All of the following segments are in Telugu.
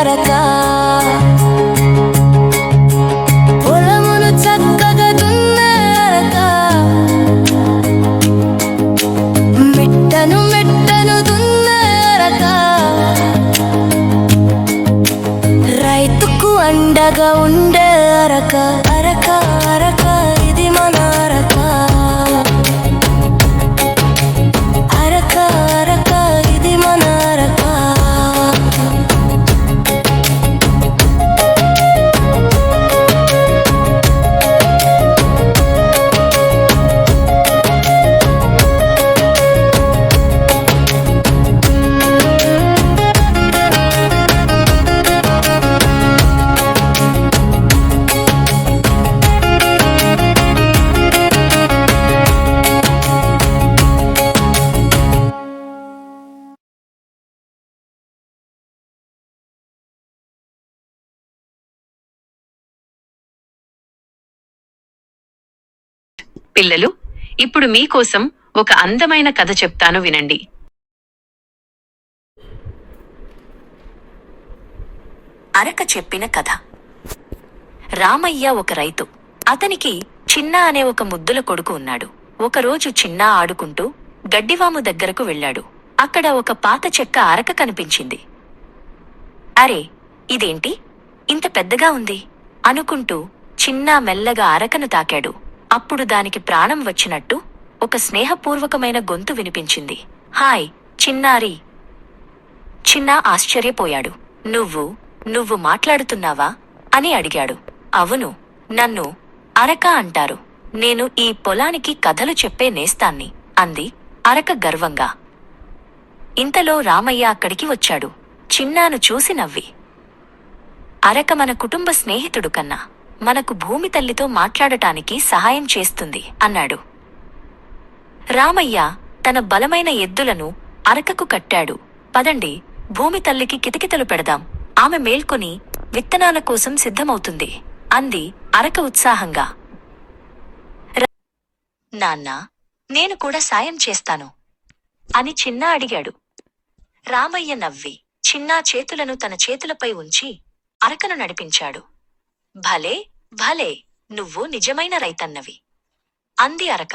అరక, పొలమును చక్కగా దున్నే అరక, మెట్టను మెట్టను దున్నే అరక, రైతుకు అండగా ఉండే అరక. అరక అరక ఇది మన అరక, అరక అరక ఇది మన అరక. పిల్లలు, ఇప్పుడు మీకోసం ఒక అందమైన కథ చెప్తాను వినండి. అరక చెప్పిన కథ. రామయ్య ఒక రైతు. అతనికి చిన్న అనే ఒక ముద్దుల కొడుకు ఉన్నాడు. ఒకరోజు చిన్న ఆడుకుంటూ గడ్డివాము దగ్గరకు వెళ్ళాడు. అక్కడ ఒక పాత చెక్క అరక కనిపించింది. అరే, ఇదేంటి ఇంత పెద్దగా ఉంది అనుకుంటూ చిన్న మెల్లగా అరకను తాకాడు. అప్పుడు దానికి ప్రాణం వచ్చినట్టు ఒక స్నేహపూర్వకమైన గొంతు వినిపించింది. హాయ్ చిన్నారి. చిన్న ఆశ్చర్యపోయాడు. నువ్వు మాట్లాడుతున్నావా అని అడిగాడు. అవును, నన్ను అరక అంటారు. నేను ఈ పొలానికి కథలు చెప్పే నేస్తాన్ని అంది అరక గర్వంగా. ఇంతలో రామయ్య అక్కడికి వచ్చాడు. చిన్నాను చూసి నవ్వి, అరక మన కుటుంబ స్నేహితుడు కన్నా మనకు భూమి తల్లితో మాట్లాడటానికి సహాయం చేస్తుంది అన్నాడు. రామయ్య తన బలమైన ఎద్దులను అరకకు కట్టాడు. పదండి, భూమి తల్లికి కితకితలు పెడదాం. ఆమె మేల్కొని విత్తనాల కోసం సిద్ధమవుతుంది అంది అరక ఉత్సాహంగా. నాన్నా, నేను కూడా సాయం చేస్తాను అని చిన్న అడిగాడు. రామయ్య నవ్వి చిన్నా చేతులను తన చేతులపై ఉంచి అరకను నడిపించాడు. భలే భలే, నువ్వు నిజమైన రైతన్నవి అంది అరక.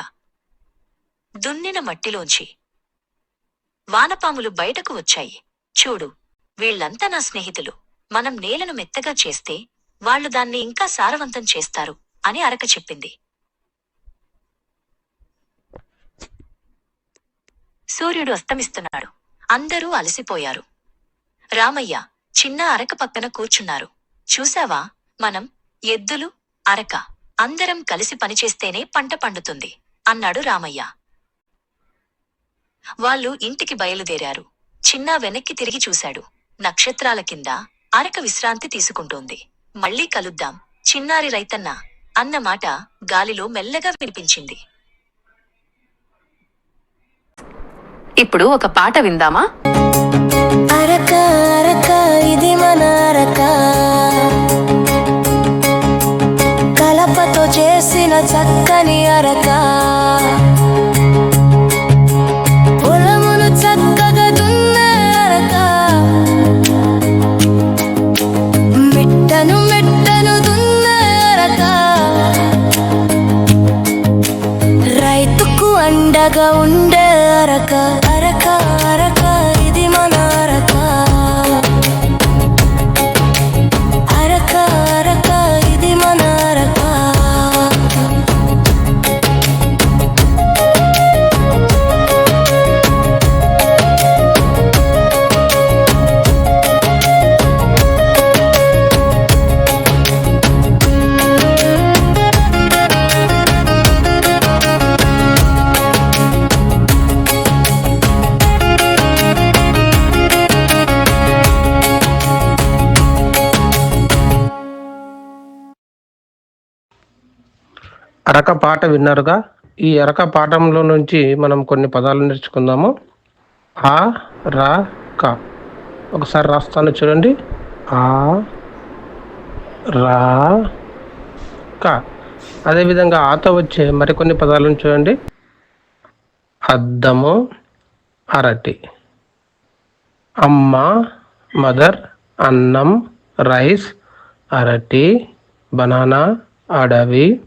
దున్నిన మట్టిలోంచి వానపాములు బయటకు వచ్చాయి. చూడు, వీళ్లంతా నా స్నేహితులు. మనం నేలను మెత్తగా చేస్తే వాళ్లు దాన్ని ఇంకా సారవంతం చేస్తారు అని అరక చెప్పింది. సూర్యుడు అస్తమిస్తున్నాడు. అందరూ అలసిపోయారు. రామయ్య చిన్న అరక పక్కన కూర్చున్నారు. చూశావా, మనం ఎద్దులు, అరక అందరం కలిసి పనిచేస్తేనే పంట పండుతుంది అన్నాడు రామయ్య. వాళ్ళు ఇంటికి బయలుదేరారు. చిన్న వెనక్కి తిరిగి చూశాడు. నక్షత్రాల కింద అరక విశ్రాంతి తీసుకుంటోంది. మళ్ళీ కలుద్దాం చిన్నారి రైతన్న అన్న మాట గాలిలో మెల్లగా వినిపించింది. ఇప్పుడు ఒక పాట విందామా? అరక అరక ఇది మన అరక, కలపతో చేసిన చక్కని అరక, పొలమును చక్కగా దున్నే అరక, మెట్టను మెట్టను దున్నే అరక, రైతుకు అండగా ఉండే అరక. అరక అరక ఇది మన అరక, అరక అరక ఇది మన అరక. అరక పాట విన్నారుగా. ఈ అరక పాఠంలో నుంచి మనం కొన్ని పదాలు నేర్చుకుందాము. ఆ రా క. ఒకసారి రాస్తాను చూడండి. ఆ రా క. అదేవిధంగా ఆతో వచ్చే మరికొన్ని పదాలను చూడండి. అద్దము, అరటి, అమ్మ, మదర్, అన్నం, రైస్, అరటి, బనానా, అడవి,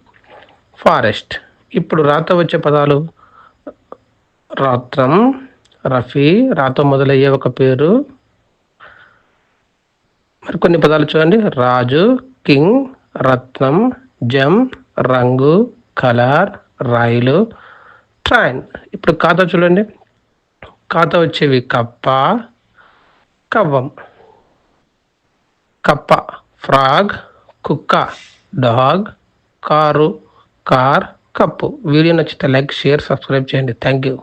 ఫారెస్ట్. ఇప్పుడు రాతో వచ్చే పదాలు రాత్రం, రఫీ, రాతో మొదలయ్యే ఒక పేరు. మరికొన్ని పదాలు చూడండి. రాజు, కింగ్, రత్నం, జమ్, రంగు, కలర్, రైలు, ట్రైన్. ఇప్పుడు ఖాతా చూడండి. ఖాతా వచ్చేవి కప్ప, కవ్వం. కప్ప, ఫ్రాగ్, కుక్క, dog, car, car, cup. Video నచ్చితే లైక్, షేర్, సబ్స్క్రైబ్ చేయండి. Thank you.